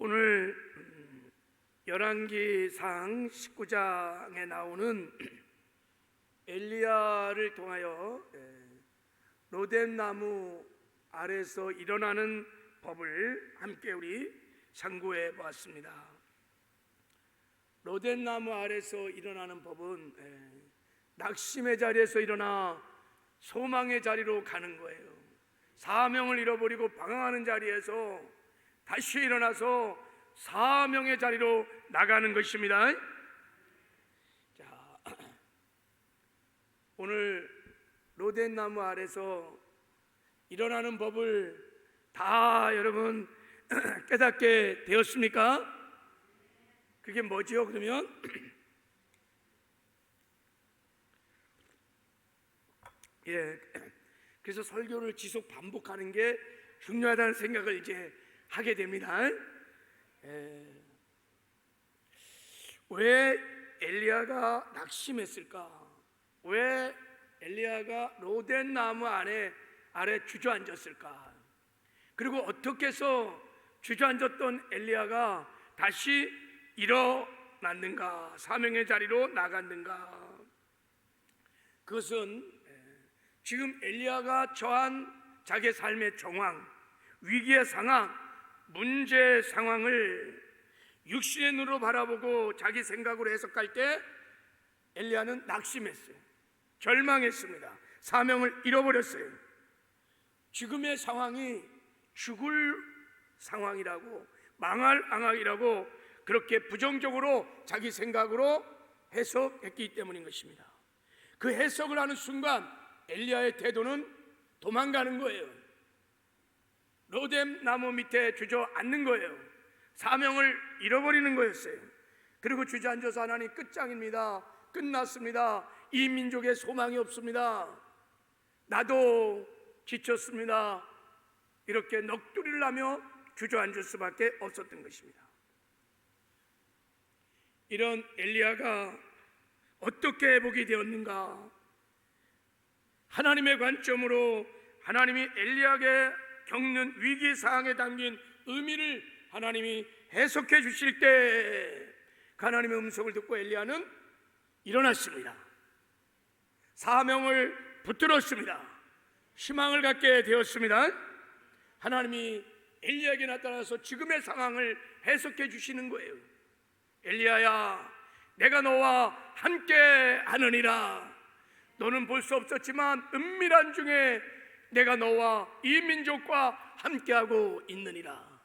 오늘 열왕기상 19장에 나오는 엘리야를 통하여 로뎀나무 아래서 일어나는 법을 함께 우리 상고해 보았습니다. 로뎀나무 아래서 일어나는 법은 낙심의 자리에서 일어나 소망의 자리로 가는 거예요. 사명을 잃어버리고 방황하는 자리에서 다시 일어나서 사명의 자리로 나가는 것입니다. 자, 오늘 로뎀나무 아래서 일어나는 법을 다 여러분 깨닫게 되었습니까? 그게 뭐지요? 그러면 그래서 설교를 지속 반복하는 게 중요하다는 생각을 이제 하게 됩니다. 왜 엘리야가 낙심했을까? 왜 엘리야가 로뎀나무 아래 주저앉았을까? 그리고 어떻게 해서 주저앉았던 엘리야가 다시 일어났는가? 사명의 자리로 나갔는가? 그것은 지금 엘리야가 처한 자기 삶의 정황, 위기의 상황, 문제 상황을 육신의 눈으로 바라보고 자기 생각으로 해석할 때 엘리야는 낙심했어요. 절망했습니다. 사명을 잃어버렸어요. 지금의 상황이 죽을 상황이라고, 망할 상황이라고 그렇게 부정적으로 자기 생각으로 해석했기 때문인 것입니다. 그 해석을 하는 순간 엘리야의 태도는 도망가는 거예요. 로뎀나무 밑에 주저앉는 거예요. 사명을 잃어버리는 거였어요. 그리고 주저앉아서 하나님 끝장입니다. 끝났습니다. 이 민족에 소망이 없습니다. 나도 지쳤습니다. 이렇게 넋두리를 하며 주저앉을 수밖에 없었던 것입니다. 이런 엘리야가 어떻게 회복이 되었는가? 하나님의 관점으로 하나님이 엘리야에게 겪는 위기 상황에 담긴 의미를 하나님이 해석해 주실 때 하나님의 음성을 듣고 엘리야는 일어났습니다. 사명을 붙들었습니다. 희망을 갖게 되었습니다. 하나님이 엘리야에게 나타나서 지금의 상황을 해석해 주시는 거예요. 엘리야야, 내가 너와 함께 하느니라. 너는 볼 수 없었지만 은밀한 중에 내가 너와 이 민족과 함께하고 있느니라.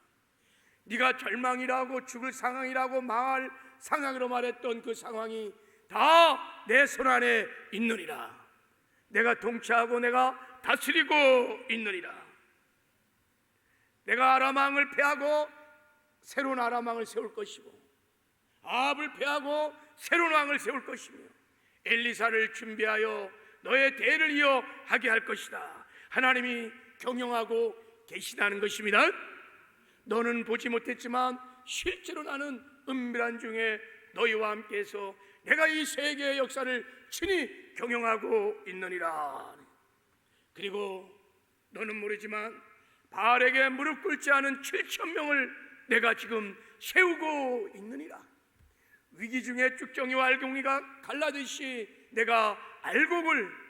네가 절망이라고 죽을 상황이라고 망할 상황으로 말했던 그 상황이 다 내 손 안에 있느니라. 내가 통치하고 내가 다스리고 있느니라. 내가 아람 왕을 패하고 새로운 아람 왕을 세울 것이고 아합을 패하고 새로운 왕을 세울 것이며 엘리사를 준비하여 너의 대를 이어하게 할 것이다. 하나님이 경영하고 계시다는 것입니다. 너는 보지 못했지만 실제로 나는 은밀한 중에 너희와 함께해서 내가 이 세계의 역사를 친히 경영하고 있느니라. 그리고 너는 모르지만 바알에게 무릎 꿇지 않은 7,000명을 내가 지금 세우고 있느니라. 위기 중에 쭉정이와 알곡이가 갈라듯이 내가 알곡을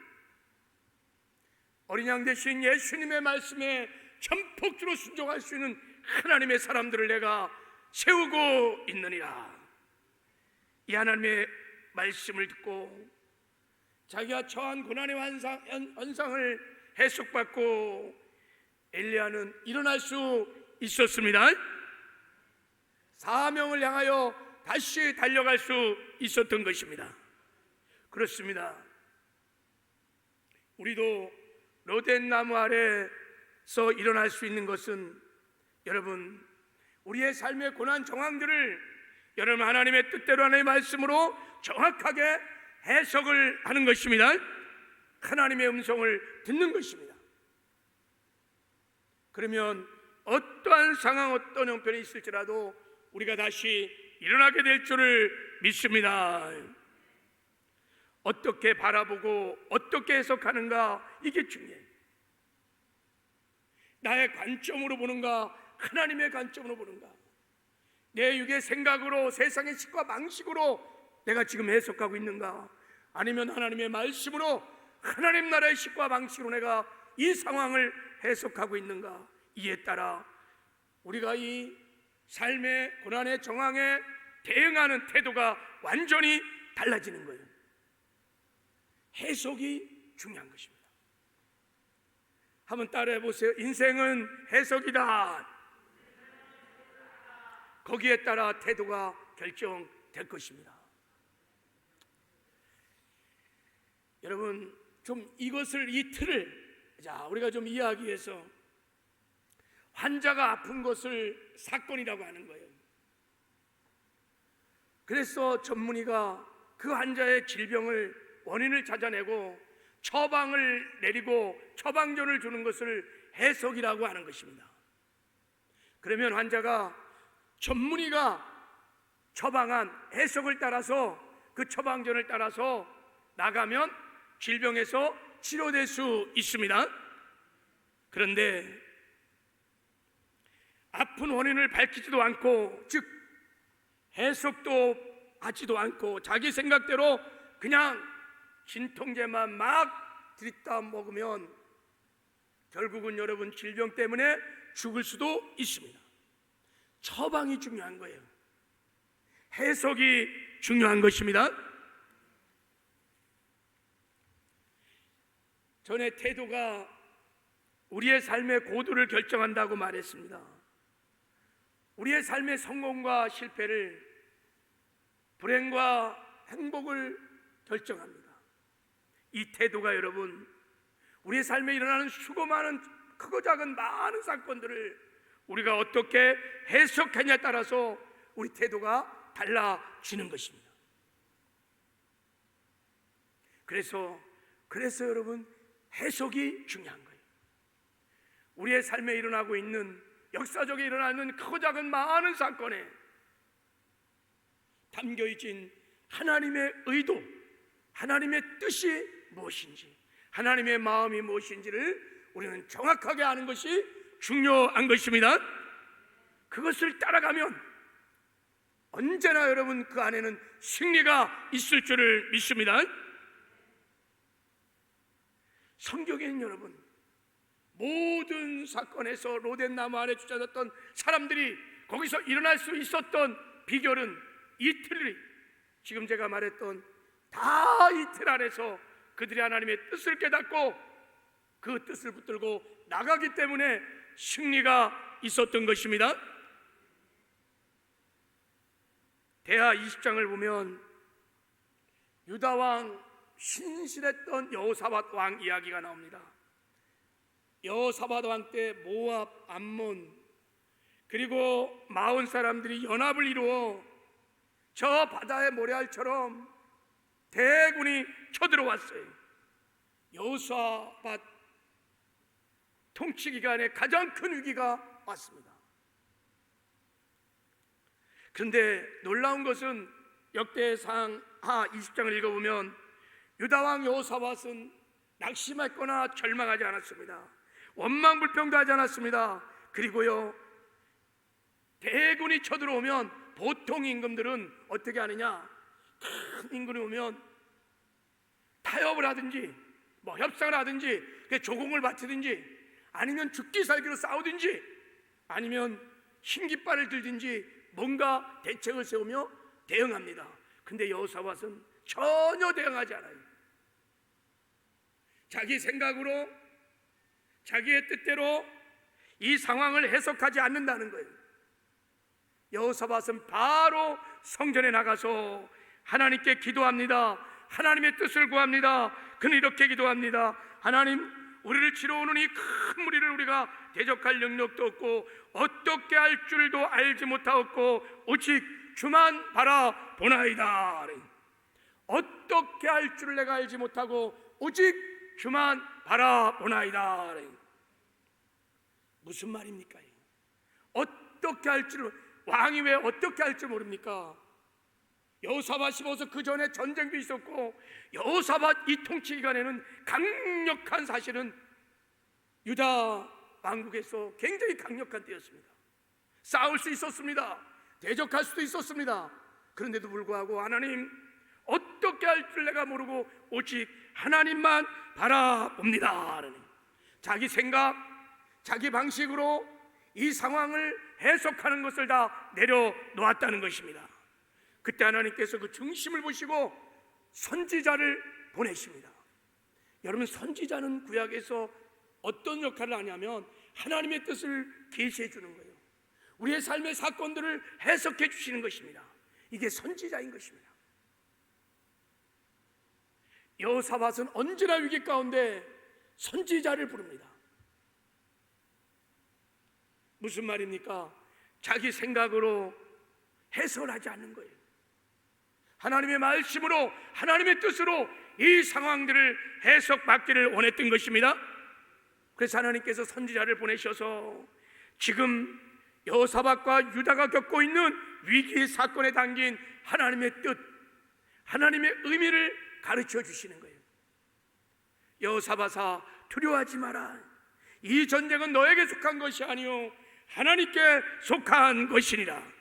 어린 양 대신 예수님의 말씀에 전폭주로 순종할 수 있는 하나님의 사람들을 내가 세우고 있느니라. 이 하나님의 말씀을 듣고 자기가 처한 고난의 환상을 해석받고 엘리야는 일어날 수 있었습니다. 사명을 향하여 다시 달려갈 수 있었던 것입니다. 그렇습니다. 우리도 로뎀나무 아래서 일어날 수 있는 것은 여러분 우리의 삶의 고난 정황들을 여러분 하나님의 뜻대로 하나님의 말씀으로 정확하게 해석을 하는 것입니다. 하나님의 음성을 듣는 것입니다. 그러면 어떠한 상황 어떤 형편이 있을지라도 우리가 다시 일어나게 될 줄을 믿습니다. 어떻게 바라보고 어떻게 해석하는가, 이게 중요해요. 나의 관점으로 보는가, 하나님의 관점으로 보는가. 내 육의 생각으로, 세상의 식과 방식으로 내가 지금 해석하고 있는가? 아니면 하나님의 말씀으로, 하나님 나라의 식과 방식으로 내가 이 상황을 해석하고 있는가? 이에 따라 우리가 이 삶의 고난의 정황에 대응하는 태도가 완전히 달라지는 거예요. 해석이 중요한 것입니다. 한번 따라해 보세요. 인생은 해석이다. 거기에 따라 태도가 결정될 것입니다. 여러분, 좀 이것을, 이 틀을 우리가 좀 이해하기 위해서, 환자가 아픈 것을 사건이라고 하는 거예요. 그래서 전문의가 그 환자의 질병을, 원인을 찾아내고 처방을 내리고 처방전을 주는 것을 해석이라고 하는 것입니다. 그러면 환자가 전문의가 처방한 해석을 따라서, 그 처방전을 따라서 나가면 질병에서 치료될 수 있습니다. 그런데 아픈 원인을 밝히지도 않고, 즉 해석도 하지도 않고 자기 생각대로 그냥 진통제만 막 들이다 먹으면 결국은 여러분 질병 때문에 죽을 수도 있습니다. 처방이 중요한 거예요. 해석이 중요한 것입니다. 전에 태도가 우리의 삶의 고도를 결정한다고 말했습니다. 우리의 삶의 성공과 실패를, 불행과 행복을 결정합니다. 이 태도가 여러분, 우리의 삶에 일어나는 수고많은, 크고 작은 많은 사건들을 우리가 어떻게 해석하냐에 따라서 우리 태도가 달라지는 것입니다. 그래서 여러분, 해석이 중요한 거예요. 우리의 삶에 일어나고 있는, 역사적에 일어나는 크고 작은 많은 사건에 담겨있진 하나님의 의도, 하나님의 뜻이 무엇인지, 하나님의 마음이 무엇인지를 우리는 정확하게 아는 것이 중요한 것입니다. 그것을 따라가면 언제나 여러분 그 안에는 승리가 있을 줄을 믿습니다. 성경에는 여러분, 모든 사건에서 로덴나무 아래 주저졌던 사람들이 거기서 일어날 수 있었던 비결은 이틀이, 지금 제가 말했던 다 이틀 안에서 그들이 하나님의 뜻을 깨닫고 그 뜻을 붙들고 나가기 때문에 승리가 있었던 것입니다. 대하 20장을 보면 유다왕, 신실했던 여호사밧 왕 이야기가 나옵니다. 여호사밧 왕 때 모압, 암몬, 그리고 마온 사람들이 연합을 이루어 저 바다의 모래알처럼 대군이 쳐들어왔어요. 여호사밧 통치 기간에 가장 큰 위기가 왔습니다. 그런데 놀라운 것은 역대상 하 20장을 읽어보면 유다왕 여호사밧은 낙심했거나 절망하지 않았습니다. 원망불평도 하지 않았습니다. 그리고요, 대군이 쳐들어오면 보통 임금들은 어떻게 하느냐, 큰 임금이 오면 타협을 하든지 협상을 하든지 조공을 바치든지 아니면 죽기 살기로 싸우든지 아니면 흰깃발을 들든지 뭔가 대책을 세우며 대응합니다. 근데 여호사밧은 전혀 대응하지 않아요. 자기 생각으로, 자기의 뜻대로 이 상황을 해석하지 않는다는 거예요. 여호사밧은 바로 성전에 나가서 하나님께 기도합니다. 하나님의 뜻을 구합니다. 그는 이렇게 기도합니다. 하나님, 우리를 치러 오는 이 큰 무리를 우리가 대적할 능력도 없고 어떻게 할 줄도 알지 못하였고 오직 주만 바라보나이다. 어떻게 할 줄을 내가 알지 못하고 오직 주만 바라보나이다. 무슨 말입니까? 어떻게 할 줄을, 왕이 왜 어떻게 할 줄 모릅니까? 여호사밧이 벗어 그 전에 전쟁도 있었고 여호사밧 이 통치 기간에는 강력한, 사실은 유다 왕국에서 굉장히 강력한 때였습니다. 싸울 수 있었습니다. 대적할 수도 있었습니다. 그런데도 불구하고 하나님, 어떻게 할 줄 내가 모르고 오직 하나님만 바라봅니다. 하나님, 자기 생각, 자기 방식으로 이 상황을 해석하는 것을 다 내려놓았다는 것입니다. 그때 하나님께서 그 중심을 보시고 선지자를 보내십니다. 여러분, 선지자는 구약에서 어떤 역할을 하냐면 하나님의 뜻을 계시해 주는 거예요. 우리의 삶의 사건들을 해석해 주시는 것입니다. 이게 선지자인 것입니다. 여호사밧은 언제나 위기 가운데 선지자를 부릅니다. 무슨 말입니까? 자기 생각으로 해석을 하지 않는 거예요. 하나님의 말씀으로, 하나님의 뜻으로 이 상황들을 해석받기를 원했던 것입니다. 그래서 하나님께서 선지자를 보내셔서 지금 여호사밧과 유다가 겪고 있는 위기 사건에 담긴 하나님의 뜻, 하나님의 의미를 가르쳐 주시는 거예요. 여호사밧아, 두려워하지 마라. 이 전쟁은 너에게 속한 것이 아니요 하나님께 속한 것이니라.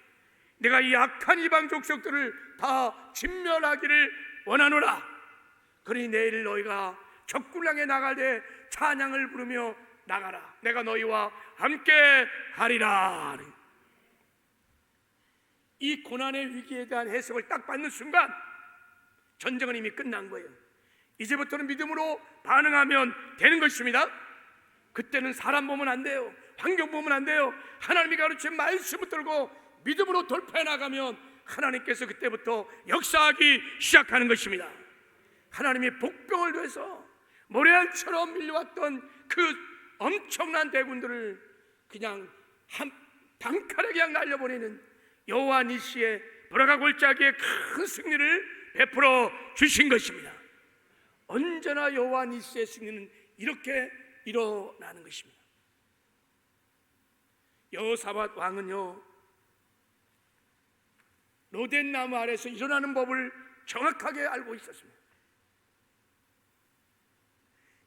내가 이 악한 이방 족속들을 다 진멸하기를 원하노라. 그러니 내일 너희가 적군을 향해 나갈 때 찬양을 부르며 나가라. 내가 너희와 함께 하리라. 이 고난의 위기에 대한 해석을 딱 받는 순간 전쟁은 이미 끝난 거예요. 이제부터는 믿음으로 반응하면 되는 것입니다. 그때는 사람 보면 안 돼요. 환경 보면 안 돼요. 하나님이 가르친 말씀을 들고 믿음으로 돌파해 나가면 하나님께서 그때부터 역사하기 시작하는 것입니다. 하나님이 복병을 돼서 모래알처럼 밀려왔던 그 엄청난 대군들을 그냥 한 단칼에 그냥 날려버리는 여호와 니시의 보라가 골짜기의 큰 승리를 베풀어 주신 것입니다. 언제나 여호와 니시의 승리는 이렇게 일어나는 것입니다. 여호사밧 왕은요, 로덴나무 아래서 일어나는 법을 정확하게 알고 있었습니다.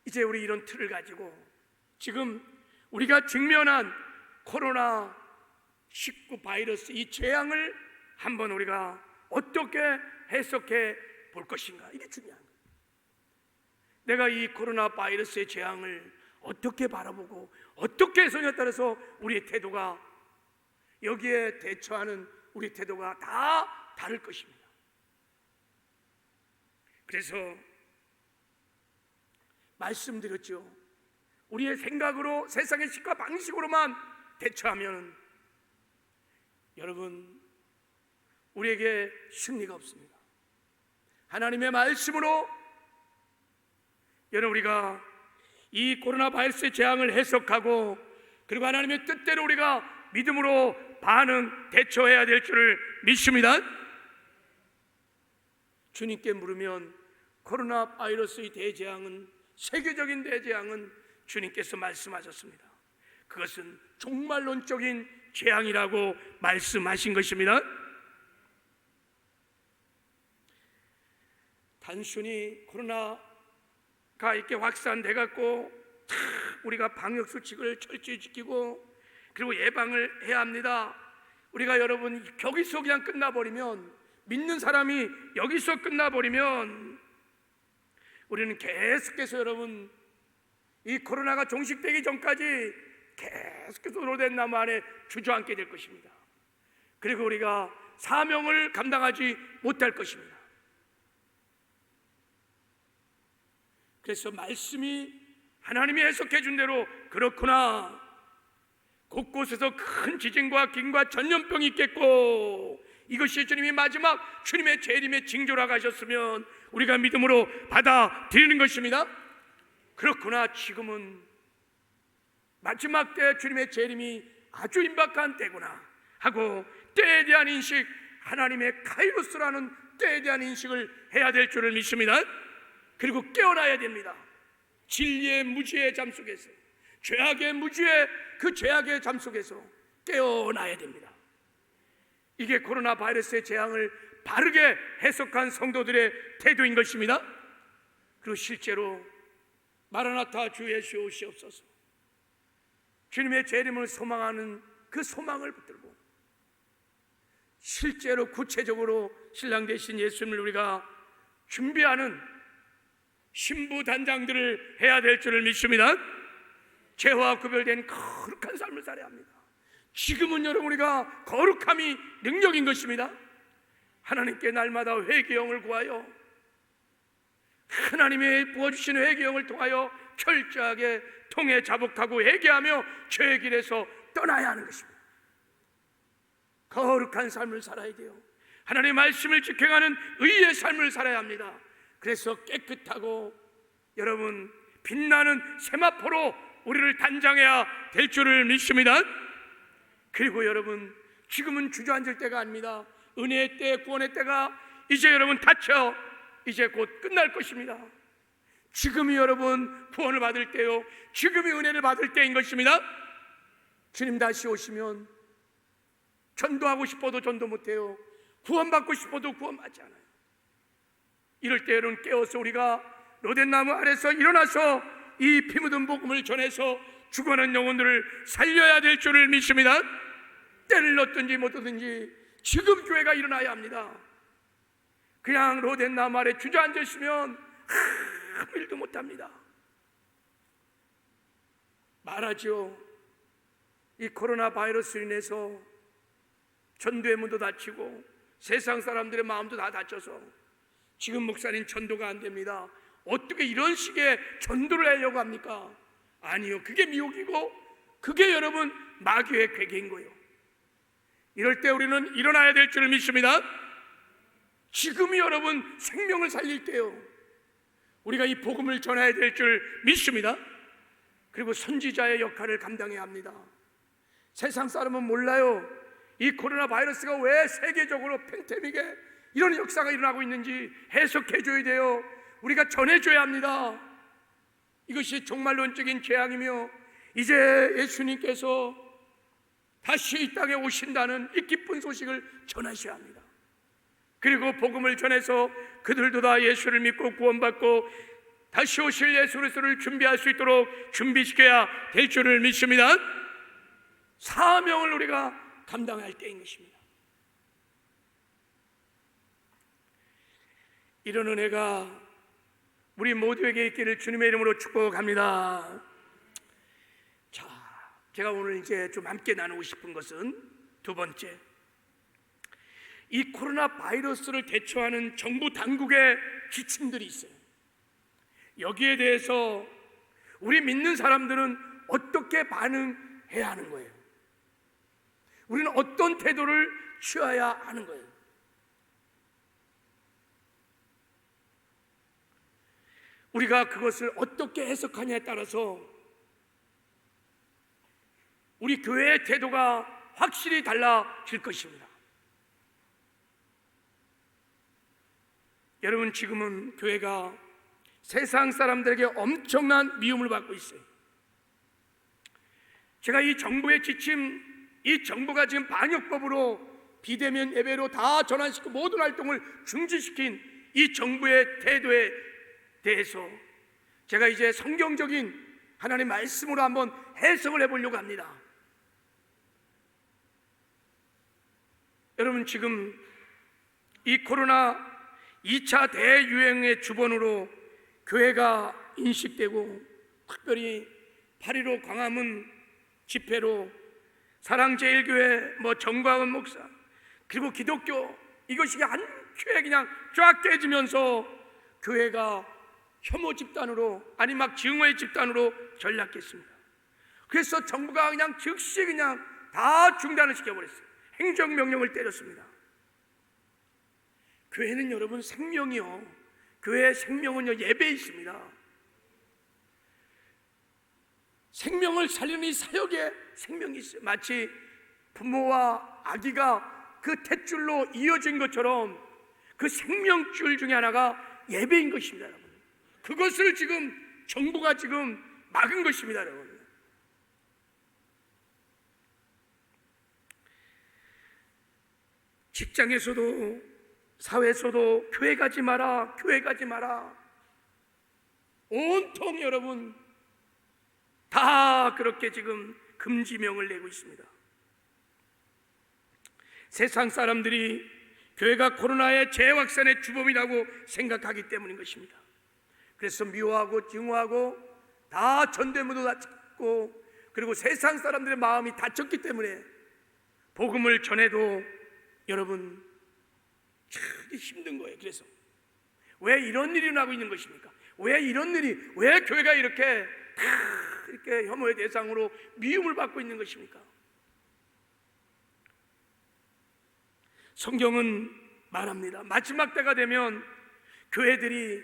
이제 우리 이런 틀을 가지고 지금 우리가 직면한 코로나19 바이러스 이 재앙을 한번 우리가 어떻게 해석해 볼 것인가, 이게 중요한 거예요. 내가 이 코로나 바이러스의 재앙을 어떻게 바라보고 어떻게 해석에 따라서 우리의 태도가, 여기에 대처하는 우리 태도가 다 다를 것입니다. 그래서 말씀드렸죠. 우리의 생각으로, 세상의 식과 방식으로만 대처하면 여러분, 우리에게 승리가 없습니다. 하나님의 말씀으로 여러분, 우리가 이 코로나 바이러스의 재앙을 해석하고 그리고 하나님의 뜻대로 우리가 믿음으로 반응, 대처해야 될 줄을 믿습니다. 주님께 물으면 코로나 바이러스의 대재앙은, 세계적인 대재앙은 주님께서 말씀하셨습니다. 그것은 종말론적인 재앙이라고 말씀하신 것입니다. 단순히 코로나가 이렇게 확산돼 갖고 우리가 방역 수칙을 철저히 지키고 그리고 예방을 해야 합니다. 우리가 여러분 여기서 그냥 끝나버리면, 믿는 사람이 여기서 끝나버리면 우리는 계속해서 여러분 이 코로나가 종식되기 전까지 계속해서 로덴나무 안에 주저앉게 될 것입니다. 그리고 우리가 사명을 감당하지 못할 것입니다. 그래서 말씀이 하나님이 해석해 준 대로 그렇구나, 곳곳에서 큰 지진과 기근과 전염병이 있겠고 이것이 주님이 마지막 주님의 재림의 징조라고 하셨으면 우리가 믿음으로 받아들이는 것입니다. 그렇구나, 지금은 마지막 때 주님의 재림이 아주 임박한 때구나 하고 때에 대한 인식, 하나님의 카이로스라는 때에 대한 인식을 해야 될 줄을 믿습니다. 그리고 깨어나야 됩니다. 진리의 무지의 잠 속에서, 죄악의 무지의 그 죄악의 잠 속에서 깨어나야 됩니다. 이게 코로나 바이러스의 재앙을 바르게 해석한 성도들의 태도인 것입니다. 그리고 실제로 마라나타 주 예수 오시옵소서, 주님의 재림을 소망하는 그 소망을 붙들고 실제로 구체적으로 신랑 되신 예수님을 우리가 준비하는 신부 단장들을 해야 될 줄을 믿습니다. 죄와 구별된 거룩한 삶을 살아야 합니다. 지금은 여러분 우리가 거룩함이 능력인 것입니다. 하나님께 날마다 회개의 영을 구하여 하나님의 부어주시는 회개의 영을 통하여 철저하게 통해 자복하고 회개하며 죄의 길에서 떠나야 하는 것입니다. 거룩한 삶을 살아야 돼요. 하나님의 말씀을 지켜가는 의의 삶을 살아야 합니다. 그래서 깨끗하고 여러분 빛나는 세마포로 우리를 단장해야 될 줄을 믿습니다. 그리고 여러분 지금은 주저앉을 때가 아닙니다. 은혜의 때, 구원의 때가 이제 여러분 닫혀 이제 곧 끝날 것입니다. 지금이 여러분 구원을 받을 때요, 지금이 은혜를 받을 때인 것입니다. 주님 다시 오시면 전도하고 싶어도 전도 못해요. 구원받고 싶어도 구원받지 않아요. 이럴 때 여러분 깨어서 우리가 로덴나무 아래서 일어나서 이 피 묻은 복음을 전해서 죽어가는 영혼들을 살려야 될 줄을 믿습니다. 때를 넣든지 못 얻든지 지금 교회가 일어나야 합니다. 그냥 로덴나무 아래 주저앉아 있으면 아무 일도 못합니다. 말하죠. 이 코로나 바이러스로 인해서 전도의 문도 닫히고 세상 사람들의 마음도 다 닫혀서 지금 목사님 전도가 안 됩니다. 어떻게 이런 식의 전도를 하려고 합니까? 아니요, 그게 미혹이고 그게 여러분 마귀의 괴계인 거예요. 이럴 때 우리는 일어나야 될 줄을 믿습니다. 지금이 여러분 생명을 살릴 때요, 우리가 이 복음을 전해야 될 줄 믿습니다. 그리고 선지자의 역할을 감당해야 합니다. 세상 사람은 몰라요. 이 코로나 바이러스가 왜 세계적으로 팬데믹에 이런 역사가 일어나고 있는지 해석해 줘야 돼요. 우리가 전해줘야 합니다. 이것이 종말론적인 재앙이며 이제 예수님께서 다시 이 땅에 오신다는 이 기쁜 소식을 전하셔야 합니다. 그리고 복음을 전해서 그들도 다 예수를 믿고 구원받고 다시 오실 예수 그리스도를 준비할 수 있도록 준비시켜야 될 줄을 믿습니다. 사명을 우리가 감당할 때인 것입니다. 이런 은혜가 우리 모두에게 있기를 주님의 이름으로 축복합니다. 자, 제가 오늘 이제 좀 함께 나누고 싶은 것은 두 번째, 이 코로나 바이러스를 대처하는 정부 당국의 지침들이 있어요. 여기에 대해서 우리 믿는 사람들은 어떻게 반응해야 하는 거예요? 우리는 어떤 태도를 취해야 하는 거예요? 우리가 그것을 어떻게 해석하냐에 따라서 우리 교회의 태도가 확실히 달라질 것입니다. 여러분, 지금은 교회가 세상 사람들에게 엄청난 미움을 받고 있어요. 제가 이 정부의 지침, 이 정부가 지금 방역법으로 비대면 예배로 다 전환시키고 모든 활동을 중지시킨 이 정부의 태도에 대해서 제가 이제 성경적인 하나님의 말씀으로 한번 해석을 해보려고 합니다. 여러분, 지금 이 코로나 2차 대유행의 주범으로 교회가 인식되고, 특별히 8.15 광화문 집회로 사랑제일교회, 정광훈 목사, 그리고 기독교, 이것이 한 교회 그냥 쫙 깨지면서 교회가 혐오 집단으로, 아니 막 증오의 집단으로 전락했습니다. 그래서 정부가 그냥 즉시 그냥 다 중단을 시켜버렸어요. 행정명령을 때렸습니다. 교회는 여러분 생명이요, 교회의 생명은요 예배에 있습니다. 생명을 살리는 이 사역에 생명이 있어요. 마치 부모와 아기가 그 탯줄로 이어진 것처럼 그 생명줄 중에 하나가 예배인 것입니다. 여러분, 그것을 지금 정부가 지금 막은 것입니다. 여러분, 직장에서도 사회에서도 교회 가지 마라, 교회 가지 마라, 온통 여러분 다 그렇게 지금 금지명을 내고 있습니다. 세상 사람들이 교회가 코로나의 재확산의 주범이라고 생각하기 때문인 것입니다. 그래서 미워하고 증오하고 다 전대모도 다쳤고, 그리고 세상 사람들의 마음이 다쳤기 때문에 복음을 전해도 여러분 참 힘든 거예요. 그래서 왜 이런 일이 나고 있는 것입니까? 왜 이런 일이, 왜 교회가 이렇게 혐오의 대상으로 미움을 받고 있는 것입니까? 성경은 말합니다. 마지막 때가 되면 교회들이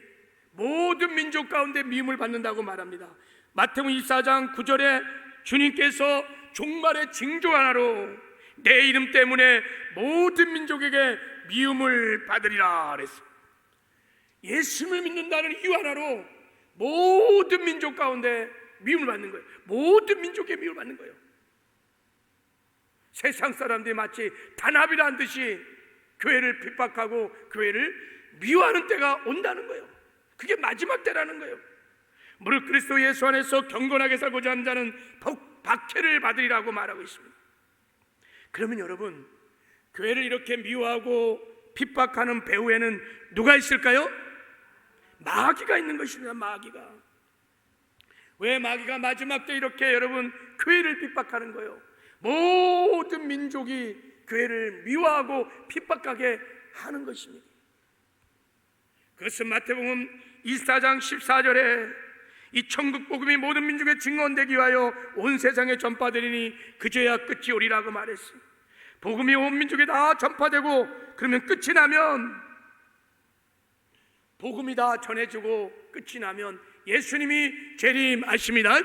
모든 민족 가운데 미움을 받는다고 말합니다. 마태복음 24장 9절에 주님께서 종말의 징조 하나로 내 이름 때문에 모든 민족에게 미움을 받으리라 그랬어요. 예수님을 믿는다는 이유 하나로 모든 민족 가운데 미움을 받는 거예요. 모든 민족에 미움을 받는 거예요. 세상 사람들이 마치 단합이라는 듯이 교회를 핍박하고 교회를 미워하는 때가 온다는 거예요. 그게 마지막 때라는 거예요. 무릇 그리스도 예수 안에서 경건하게 살고자 하는 자는 박해를 받으리라고 말하고 있습니다. 그러면 여러분, 교회를 이렇게 미워하고 핍박하는 배후에는 누가 있을까요? 마귀가 있는 것입니다. 마귀가. 왜 마귀가 마지막 때 이렇게 여러분 교회를 핍박하는 거예요? 모든 민족이 교회를 미워하고 핍박하게 하는 것입니다. 그것은 마태복음 24장 14절에 이 천국 복음이 모든 민족에 증언되기 위하여 온 세상에 전파되리니 그제야 끝이 오리라고 말했어요. 복음이 온 민족에 다 전파되고 그러면 끝이 나면, 복음이 다 전해지고 끝이 나면 예수님이 재림하십니다.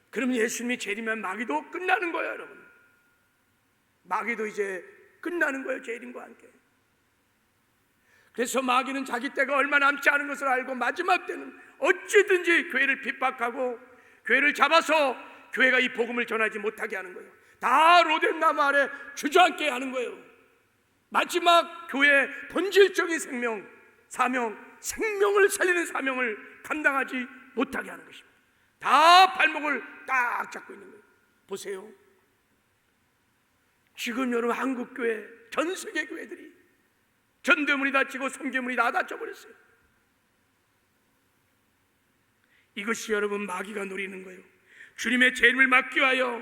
그러면 예수님이 재림하면 마귀도 끝나는 거예요. 여러분, 마귀도 이제 끝나는 거예요. 재림과 함께. 그래서 마귀는 자기 때가 얼마 남지 않은 것을 알고 마지막 때는 어찌든지 교회를 핍박하고 교회를 잡아서 교회가 이 복음을 전하지 못하게 하는 거예요. 다 로뎀 나무 아래 주저앉게 하는 거예요. 마지막 교회의 본질적인 생명, 사명, 생명을 살리는 사명을 감당하지 못하게 하는 것입니다. 다 발목을 딱 잡고 있는 거예요. 보세요. 지금 여러분 한국 교회, 전 세계 교회들이 전대문이 닫히고 성교문이 다 닫혀버렸어요. 이것이 여러분 마귀가 노리는 거예요. 주님의 재림을 막기 위하여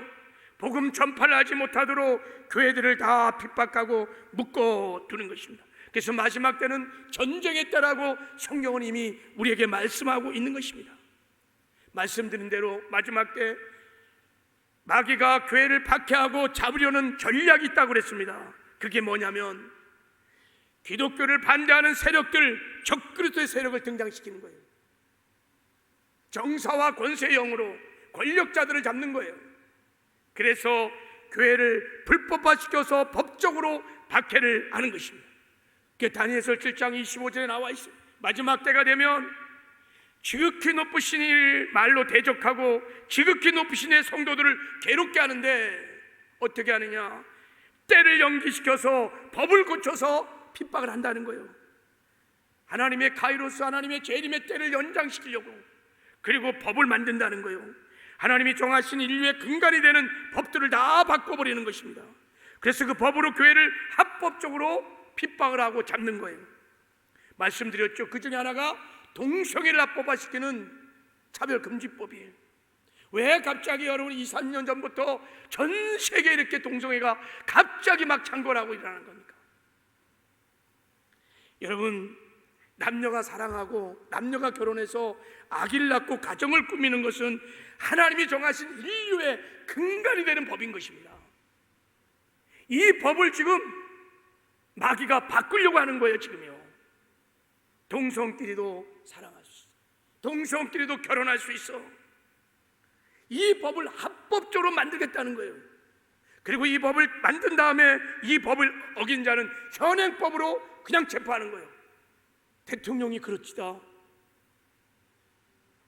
복음 전파를 하지 못하도록 교회들을 다 핍박하고 묶어두는 것입니다. 그래서 마지막 때는 전쟁의 때라고 성경은 이미 우리에게 말씀하고 있는 것입니다. 말씀드린 대로 마지막 때 마귀가 교회를 박해하고 잡으려는 전략이 있다고 그랬습니다. 그게 뭐냐면 기독교를 반대하는 세력들, 적그리스도의 세력을 등장시키는 거예요. 정사와 권세의 영으로 권력자들을 잡는 거예요. 그래서 교회를 불법화시켜서 법적으로 박해를 하는 것입니다. 그게 다니엘서 7장 25절에 나와 있어요. 마지막 때가 되면 지극히 높으신 이를 말로 대적하고 지극히 높으신 이의 성도들을 괴롭게 하는데 어떻게 하느냐? 때를 연기시켜서 법을 고쳐서 핍박을 한다는 거예요. 하나님의 카이로스, 하나님의 재림의 때를 연장시키려고, 그리고 법을 만든다는 거예요. 하나님이 정하신 인류의 근간이 되는 법들을 다 바꿔버리는 것입니다. 그래서 그 법으로 교회를 합법적으로 핍박을 하고 잡는 거예요. 말씀드렸죠. 그 중에 하나가 동성애를 합법화시키는 차별금지법이에요. 왜 갑자기 여러분 2, 3년 전부터 전 세계에 이렇게 동성애가 갑자기 막 창궐하고 일어나는 겁니까? 여러분, 남녀가 사랑하고 남녀가 결혼해서 아기를 낳고 가정을 꾸미는 것은 하나님이 정하신 인류의 근간이 되는 법인 것입니다. 이 법을 지금 마귀가 바꾸려고 하는 거예요. 지금요. 동성끼리도 사랑할 수 있어, 동성끼리도 결혼할 수 있어. 이 법을 합법적으로 만들겠다는 거예요. 그리고 이 법을 만든 다음에 이 법을 어긴 자는 현행법으로 그냥 체포하는 거예요. 대통령이 그렇지다.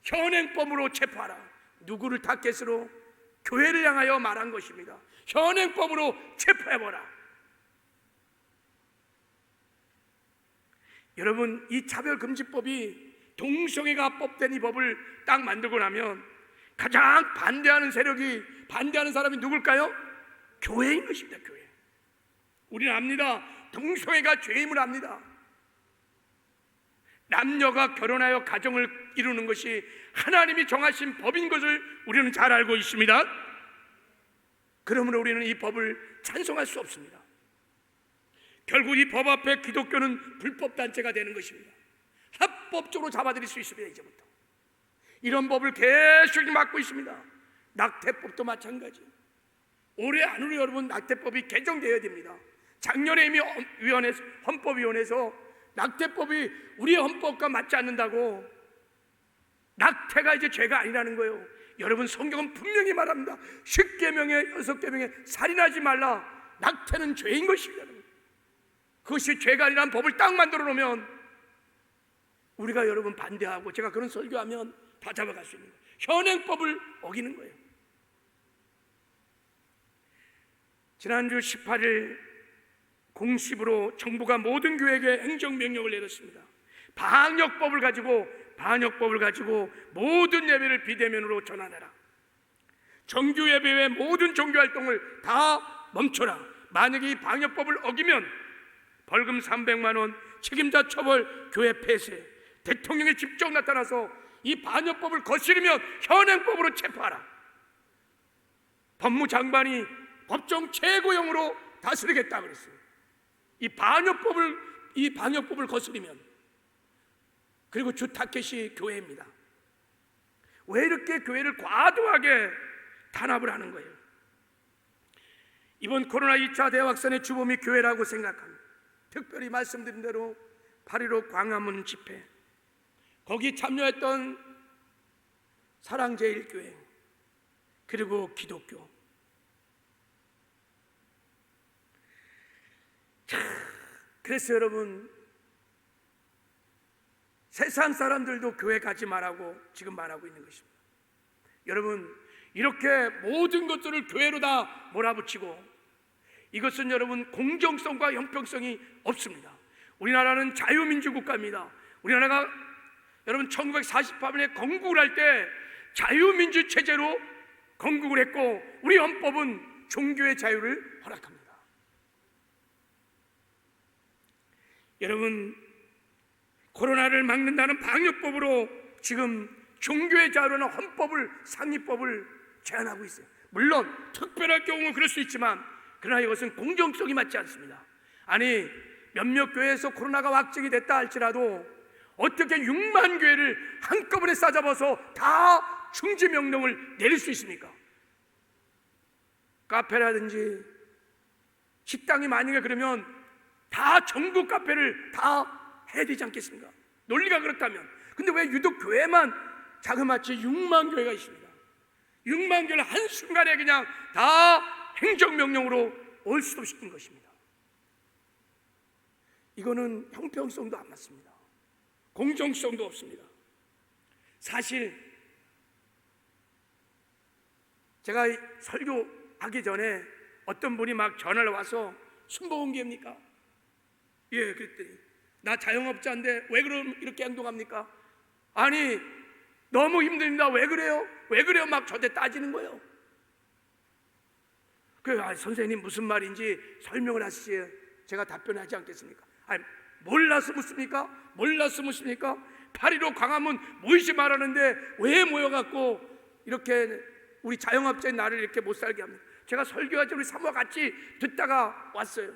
현행법으로 체포하라. 누구를 타겟으로? 교회를 향하여 말한 것입니다. 현행법으로 체포해보라. 여러분, 이 차별금지법이 동성애가 합법된 이 법을 딱 만들고 나면 가장 반대하는 세력이, 반대하는 사람이 누굴까요? 교회인 것입니다. 교회. 우리는 압니다. 동성애가 죄임을 압니다. 남녀가 결혼하여 가정을 이루는 것이 하나님이 정하신 법인 것을 우리는 잘 알고 있습니다. 그러므로 우리는 이 법을 찬성할 수 없습니다. 결국 이 법 앞에 기독교는 불법단체가 되는 것입니다. 합법적으로 잡아들일 수 있습니다. 이제부터 이런 법을 계속 막고 있습니다. 낙태법도 마찬가지. 올해 안으로 여러분 낙태법이 개정되어야 됩니다. 작년에 이미 헌법위원회에서 낙태법이 우리 헌법과 맞지 않는다고, 낙태가 이제 죄가 아니라는 거예요. 여러분 성경은 분명히 말합니다. 10계명에 6계명에 살인하지 말라. 낙태는 죄인 것입니다. 그것이 죄가 아니라는 법을 딱 만들어 놓으면 우리가 여러분 반대하고 제가 그런 설교하면 다 잡아갈 수 있는 거예요. 현행법을 어기는 거예요. 지난주 18일 공식으로 정부가 모든 교회에게 행정명령을 내렸습니다. 방역법을 가지고 모든 예배를 비대면으로 전환해라. 정규 예배 외 모든 종교활동을 다 멈춰라. 만약에 이 방역법을 어기면 벌금 300만 원, 책임자 처벌, 교회 폐쇄. 대통령이 직접 나타나서 이 방역법을 거스르면 현행법으로 체포하라. 법무장관이 법정 최고형으로 다스리겠다 그랬어요. 이 방역법을 거스르면. 그리고 주 타켓이 교회입니다. 왜 이렇게 교회를 과도하게 탄압을 하는 거예요? 이번 코로나 2차 대확산의 주범이 교회라고 생각합니다. 특별히 말씀드린 대로 8.15 광화문 집회, 거기 참여했던 사랑제일교회, 그리고 기독교. 그래서 여러분, 세상 사람들도 교회 가지 말라고 지금 말하고 있는 것입니다. 여러분, 이렇게 모든 것들을 교회로 다 몰아붙이고, 이것은 여러분 공정성과 형평성이 없습니다. 우리나라는 자유민주 국가입니다. 우리나라가 여러분 1948년에 건국을 할 때 자유민주 체제로 건국을 했고, 우리 헌법은 종교의 자유를 허락합니다. 여러분, 코로나를 막는다는 방역법으로 지금 종교의 자유라는 헌법을, 상위법을 제한하고 있어요. 물론 특별할 경우는 그럴 수 있지만, 그러나 이것은 공정성이 맞지 않습니다. 아니, 몇몇 교회에서 코로나가 확정이 됐다 할지라도 어떻게 6만 교회를 한꺼번에 싸잡아서 다 중지 명령을 내릴 수 있습니까? 카페라든지 식당이 만약에 그러면 다 전국 카페를 다 해야 되지 않겠습니까? 논리가 그렇다면. 근데 왜 유독 교회만 자그마치 6만 교회가 있습니다. 6만 교회를 한순간에 그냥 다 행정명령으로 올수도시킨 것입니다. 이거는 형평성도 안 맞습니다. 공정성도 없습니다. 사실 제가 설교하기 전에 어떤 분이 막 전화를 와서 순복음교회입니까? 예, 그랬더니 나 자영업자인데 왜 그럼 이렇게 행동합니까? 아니, 너무 힘듭니다. 왜 그래요? 왜 그래요? 막 저한테 따지는 거예요. 선생님 무슨 말인지 설명을 하시지 제가 답변하지 않겠습니까? 아니, 몰라서 묻습니까? 8.15 광화문 모이지 말하는데 왜 모여갖고 이렇게 우리 자영업자인 나를 이렇게 못 살게 합니까? 제가 설교하지 우리 사모와 같이 듣다가 왔어요.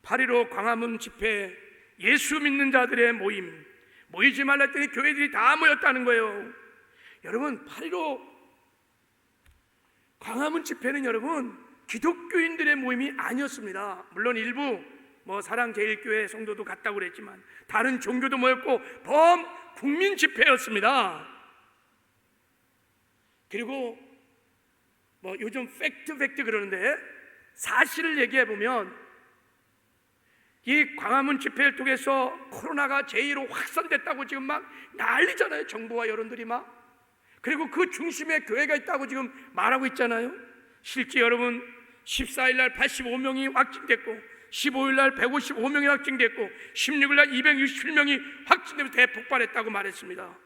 8.15 광화문 집회, 예수 믿는 자들의 모임, 모이지 말라 했더니 교회들이 다 모였다는 거예요. 여러분, 8.15 광화문 집회는 여러분 기독교인들의 모임이 아니었습니다. 물론 일부 사랑제일교회 성도도 갔다고 그랬지만 다른 종교도 모였고 범국민 집회였습니다. 그리고 요즘 팩트 그러는데 사실을 얘기해 보면 이 광화문 집회를 통해서 코로나가 제2로 확산됐다고 지금 막 난리잖아요. 정부와 여론들이 막. 그리고 그 중심에 교회가 있다고 지금 말하고 있잖아요. 실제 여러분 14일 날 85명이 확진됐고 15일 날 155명이 확진됐고 16일 날 267명이 확진되면서 대폭발했다고 말했습니다.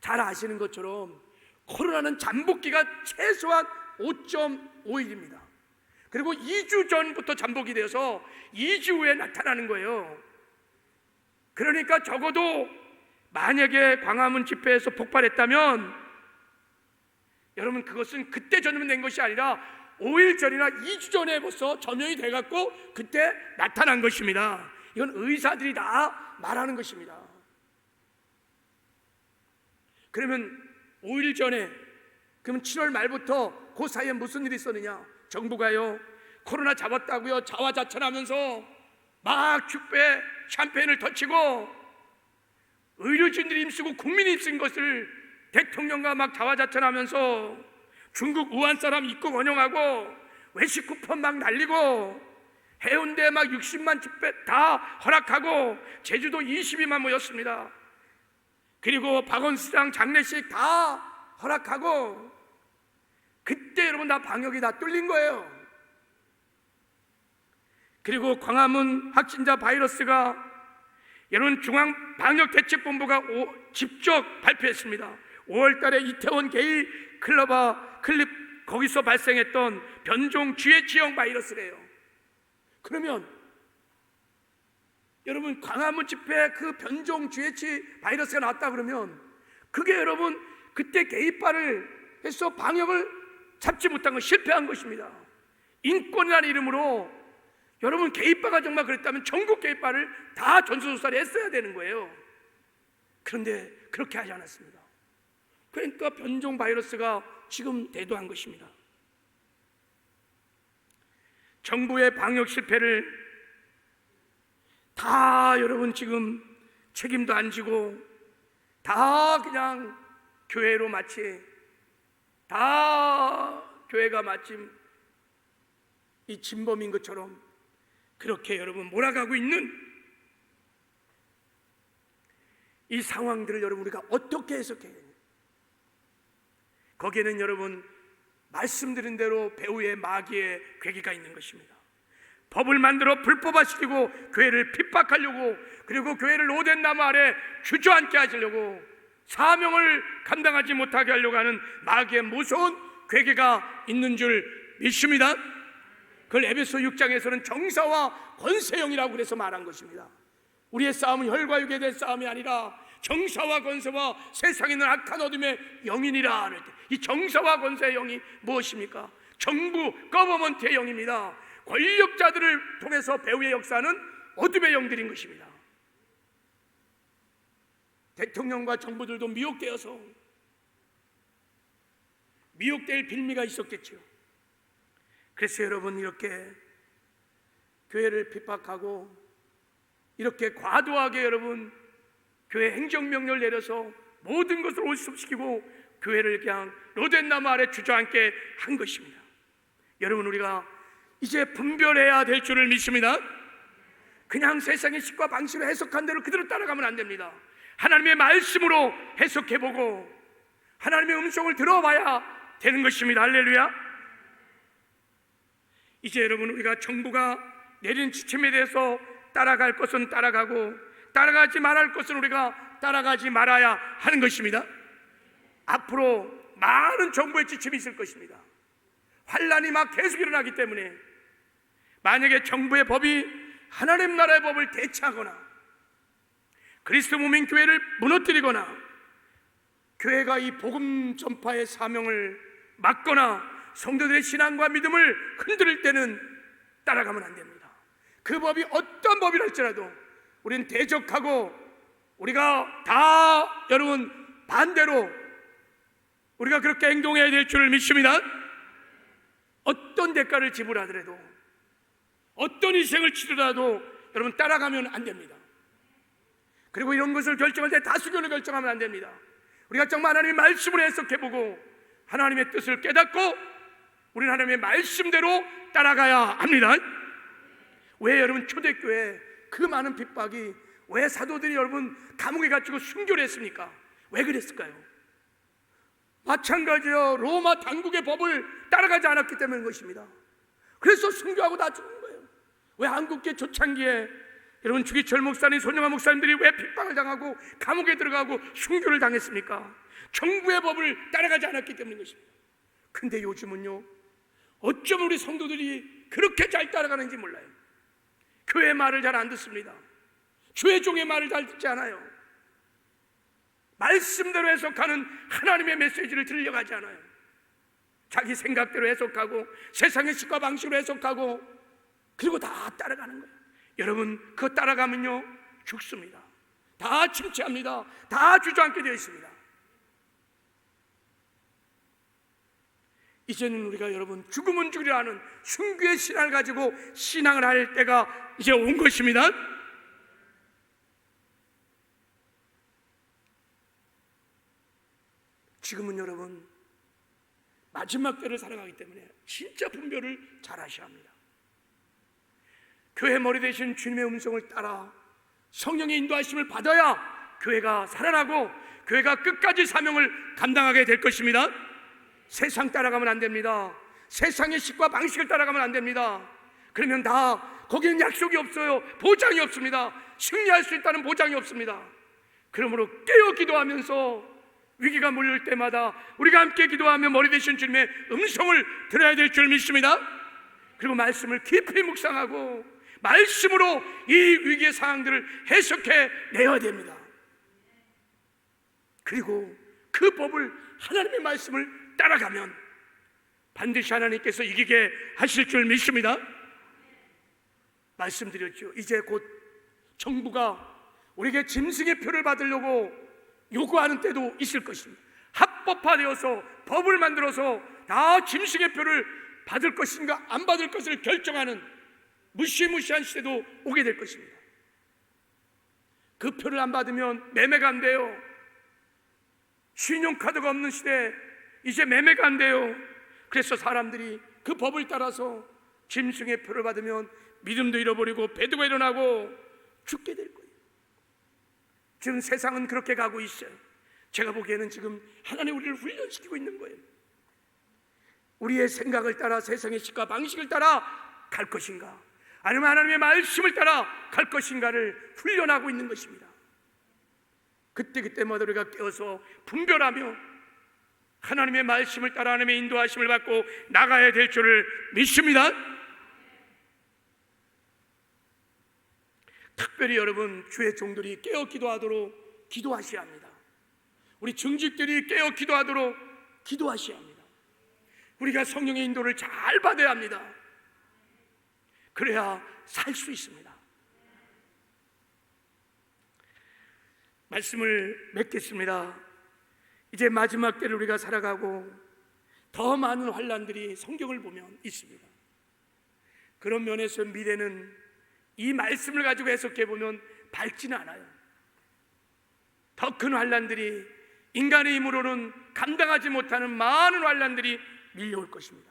잘 아시는 것처럼 코로나는 잠복기가 최소한 5.5일입니다. 그리고 2주 전부터 잠복이 되어서 2주 후에 나타나는 거예요. 그러니까 적어도 만약에 광화문 집회에서 폭발했다면 여러분 그것은 그때 전염된 것이 아니라 5일 전이나 2주 전에 벌써 점령이 돼갖고 그때 나타난 것입니다. 이건 의사들이 다 말하는 것입니다. 그러면 5일 전에, 그러면 7월 말부터 그 사이에 무슨 일이 있었느냐? 정부가요 코로나 잡았다고요 자화자찬하면서 막 축배 샴페인을 터치고 의료진들이 힘쓰고 국민이 힘쓴 것을 대통령과 막 자화자찬하면서 중국 우한 사람 입국 원용하고 외식 쿠폰 막 날리고 해운대 막 60만 집회 다 허락하고 제주도 22만 모였습니다. 그리고 박원순시장 장례식 다 허락하고 그때 여러분 다 방역이 다 뚫린 거예요. 그리고 광화문 확진자 바이러스가 여러분 중앙방역대책본부가 직접 발표했습니다. 5월 달에 이태원 게이 클립 거기서 발생했던 변종 GH형 바이러스래요. 그러면 여러분 광화문 집회에 그 변종 GH 바이러스가 나왔다 그러면 그게 여러분 그때 게이바를 해서 방역을 잡지 못한 건 실패한 것입니다. 인권이라는 이름으로 여러분 게이바가 정말 그랬다면 전국 게이바를 다 전수조사를 했어야 되는 거예요. 그런데 그렇게 하지 않았습니다. 그러니까 변종 바이러스가 지금 대두한 것입니다. 정부의 방역 실패를 다 여러분 지금 책임도 안 지고 다 그냥 교회로 마치 다 교회가 마침 이 진범인 것처럼 그렇게 여러분 몰아가고 있는 이 상황들을 여러분 우리가 어떻게 해석해야 되냐? 거기에는 여러분 말씀드린 대로 배후의 마귀의 괴계가 있는 것입니다. 법을 만들어 불법화시키고 교회를 핍박하려고, 그리고 교회를 로된 나무 아래 주저앉게 하시려고, 사명을 감당하지 못하게 하려고 하는 마귀의 무서운 괴계가 있는 줄 믿습니다. 그걸 에베소 6장에서는 정사와 권세형이라고 그래서 말한 것입니다. 우리의 싸움은 혈과 육에 대한 싸움이 아니라 정사와 권세와 세상에 있는 악한 어둠의 영이니라. 이 정사와 권세의 영이 무엇입니까? 정부, 거버먼트의 영입니다. 권력자들을 통해서 배후의 역사는 어둠의 영들인 것입니다. 대통령과 정부들도 미혹되어서 미혹될 빌미가 있었겠죠. 그래서 여러분 이렇게 교회를 핍박하고 이렇게 과도하게 여러분 교회 행정명령을 내려서 모든 것을 올수시키고 교회를 그냥 로된 나무 아래 주저앉게 한 것입니다. 여러분 우리가 이제 분별해야 될 줄을 믿습니다. 그냥 세상의 식과 방식으로 해석한 대로 그대로 따라가면 안 됩니다. 하나님의 말씀으로 해석해보고 하나님의 음성을 들어봐야 되는 것입니다. 할렐루야. 이제 여러분 우리가 정부가 내린 지침에 대해서 따라갈 것은 따라가고 따라가지 말아야 할 것은 우리가 따라가지 말아야 하는 것입니다. 앞으로 많은 정부의 지침이 있을 것입니다. 환란이 막 계속 일어나기 때문에 만약에 정부의 법이 하나님 나라의 법을 대체하거나 그리스도 몸인 교회를 무너뜨리거나 교회가 이 복음 전파의 사명을 막거나 성도들의 신앙과 믿음을 흔들 때는 따라가면 안 됩니다. 그 법이 어떤 법이라 할지라도 우리는 대적하고 우리가 다 여러분 반대로 우리가 그렇게 행동해야 될 줄을 믿습니다. 어떤 대가를 지불하더라도 어떤 희생을 치르더라도 여러분 따라가면 안 됩니다. 그리고 이런 것을 결정할 때 다수결로 결정하면 안 됩니다. 우리가 정말 하나님의 말씀을 해석해보고 하나님의 뜻을 깨닫고 우리는 하나님의 말씀대로 따라가야 합니다. 왜 여러분 초대교회 그 많은 핍박이 왜 사도들이 여러분 감옥에 갇히고 순교를 했습니까? 왜 그랬을까요? 마찬가지로 로마 당국의 법을 따라가지 않았기 때문인 것입니다. 그래서 순교하고 다 죽은 거예요. 왜 한국계 초창기에 여러분 주기철 목사님, 손영환 목사님들이 왜 핍박을 당하고 감옥에 들어가고 순교를 당했습니까? 정부의 법을 따라가지 않았기 때문인 것입니다. 근데 요즘은요, 어쩜 우리 성도들이 그렇게 잘 따라가는지 몰라요. 교회 말을 잘 안 듣습니다. 주의 종의 말을 잘 듣지 않아요. 말씀대로 해석하는 하나님의 메시지를 들려가지 않아요. 자기 생각대로 해석하고 세상의 식과 방식으로 해석하고 그리고 다 따라가는 거예요. 여러분, 그거 따라가면요 죽습니다. 다 침체합니다. 다 주저앉게 되어 있습니다. 이제는 우리가 여러분 죽으면 죽으려 하는 순교의 신앙을 가지고 신앙을 할 때가 이제 온 것입니다. 지금은 여러분 마지막 때를 살아가기 때문에 진짜 분별을 잘 하셔야 합니다. 교회 머리 되신 주님의 음성을 따라 성령의 인도하심을 받아야 교회가 살아나고 교회가 끝까지 사명을 감당하게 될 것입니다. 세상 따라가면 안 됩니다. 세상의 식과 방식을 따라가면 안 됩니다. 그러면 다 거기는 약속이 없어요. 보장이 없습니다. 승리할 수 있다는 보장이 없습니다. 그러므로 깨어 기도하면서 위기가 몰릴 때마다 우리가 함께 기도하며 머리 되신 주님의 음성을 들어야 될 줄 믿습니다. 그리고 말씀을 깊이 묵상하고 말씀으로 이 위기의 상황들을 해석해 내야 됩니다. 그리고 그 법을 하나님의 말씀을 따라가면 반드시 하나님께서 이기게 하실 줄 믿습니다. 말씀드렸죠. 이제 곧 정부가 우리에게 짐승의 표를 받으려고 요구하는 때도 있을 것입니다. 합법화되어서 법을 만들어서 다 짐승의 표를 받을 것인가 안 받을 것을 결정하는 무시무시한 시대도 오게 될 것입니다. 그 표를 안 받으면 매매가 안 돼요. 신용카드가 없는 시대 이제 매매가 안 돼요. 그래서 사람들이 그 법을 따라서 짐승의 표를 받으면 믿음도 잃어버리고 배도가 일어나고 죽게 될 거예요. 지금 세상은 그렇게 가고 있어요. 제가 보기에는 지금 하나님 우리를 훈련시키고 있는 거예요. 우리의 생각을 따라 세상의 식과 방식을 따라 갈 것인가 아니면 하나님의 말씀을 따라 갈 것인가를 훈련하고 있는 것입니다. 그때마다 우리가 깨어서 분별하며 하나님의 말씀을 따라 하나님의 인도하심을 받고 나가야 될 줄을 믿습니다. 특별히 여러분 주의 종들이 깨어 기도하도록 기도하셔야 합니다. 우리 증직들이 깨어 기도하도록 기도하셔야 합니다. 우리가 성령의 인도를 잘 받아야 합니다. 그래야 살 수 있습니다. 말씀을 맺겠습니다. 이제 마지막 때를 우리가 살아가고 더 많은 환난들이 성경을 보면 있습니다. 그런 면에서 미래는 이 말씀을 가지고 해석해 보면 밝지는 않아요. 더 큰 환난들이 인간의 힘으로는 감당하지 못하는 많은 환난들이 밀려올 것입니다.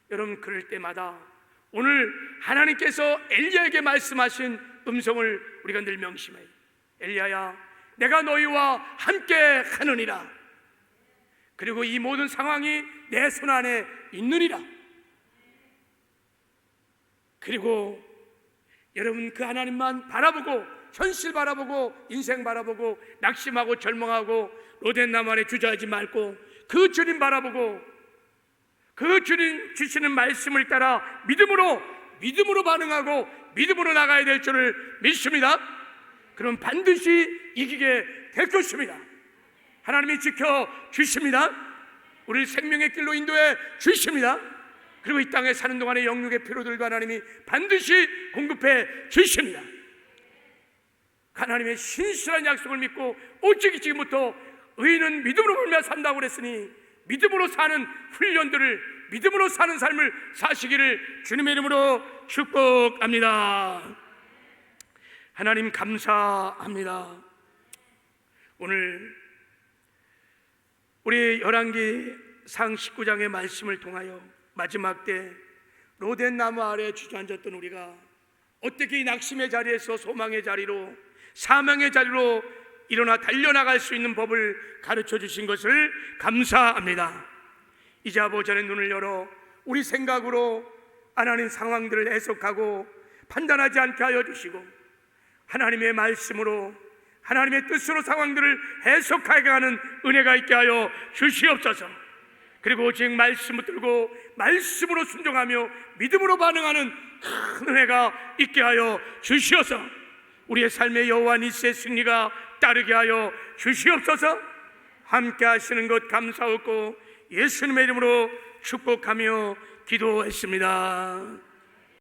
여러분 그럴 때마다 오늘 하나님께서 엘리야에게 말씀하신 음성을 우리가 늘 명심해요. 엘리야야 내가 너희와 함께 하느니라. 그리고 이 모든 상황이 내 손 안에 있느니라. 그리고 여러분 그 하나님만 바라보고 현실 바라보고 인생 바라보고 낙심하고 절망하고 로덴나무 안에 주저하지 말고 그 주님 바라보고 그 주님 주시는 말씀을 따라 믿음으로 반응하고 믿음으로 나가야 될 줄을 믿습니다. 그럼 반드시 이기게 될 것입니다. 하나님이 지켜주십니다. 우리 생명의 길로 인도해 주십니다. 그리고 이 땅에 사는 동안에 영육의 피로들과 하나님이 반드시 공급해 주십니다. 하나님의 신실한 약속을 믿고 오직 지금부터 의인은 믿음으로 살며 산다고 그랬으니 믿음으로 사는 훈련들을 믿음으로 사는 삶을 사시기를 주님의 이름으로 축복합니다. 하나님 감사합니다. 오늘 우리 열왕기상 19장의 말씀을 통하여 마지막 때 로덴나무 아래 주저앉았던 우리가 어떻게 이 낙심의 자리에서 소망의 자리로 사명의 자리로 일어나 달려나갈 수 있는 법을 가르쳐 주신 것을 감사합니다. 이제 아버지 안에 눈을 열어 우리 생각으로 하나님 상황들을 해석하고 판단하지 않게 하여 주시고 하나님의 말씀으로 하나님의 뜻으로 상황들을 해석하게 하는 은혜가 있게 하여 주시옵소서. 그리고 오직 말씀을 들고 말씀으로 순종하며 믿음으로 반응하는 큰 은혜가 있게 하여 주시어서 우리의 삶의 여호와 니스의 승리가 따르게 하여 주시옵소서. 함께 하시는 것 감사하고 예수님의 이름으로 축복하며 기도했습니다.